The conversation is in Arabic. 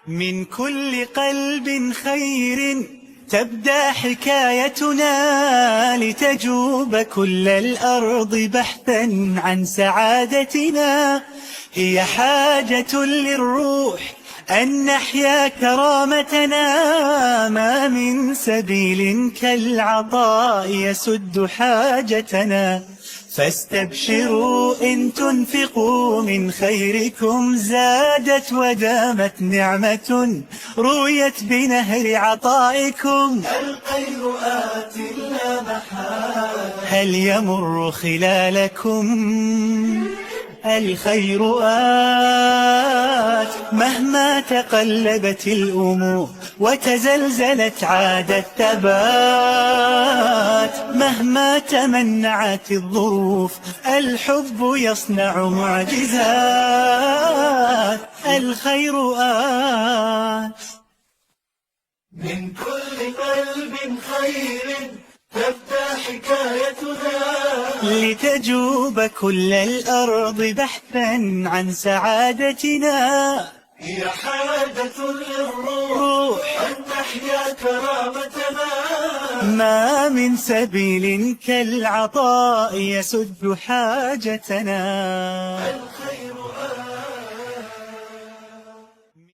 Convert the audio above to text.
من كل قلب خير تبدأ حكايتنا، لتجوب كل الأرض بحثا عن سعادتنا. هي حاجة للروح أن نحيا كرامتنا، ما من سبيل كالعطاء يسد حاجتنا. فاستبشروا إن تنفقوا من خيركم زادت ودامت نعمة، رويت بنهر عطائكم. الخير آت لا محالة، هل يمر خلالكم؟ الخير آت مهما تقلبت الأمور وتزلزلت عاد الثبات، مهما تمنعت الظروف الحب يصنع معجزات. الخير آت من كل قلب خير تبدأ حكايتنا، لتجوب كل الأرض بحثا عن سعادتنا. هي حاجة للروح أن نحيا كرامتنا، ما من سبيل كالعطاء يسد حاجتنا.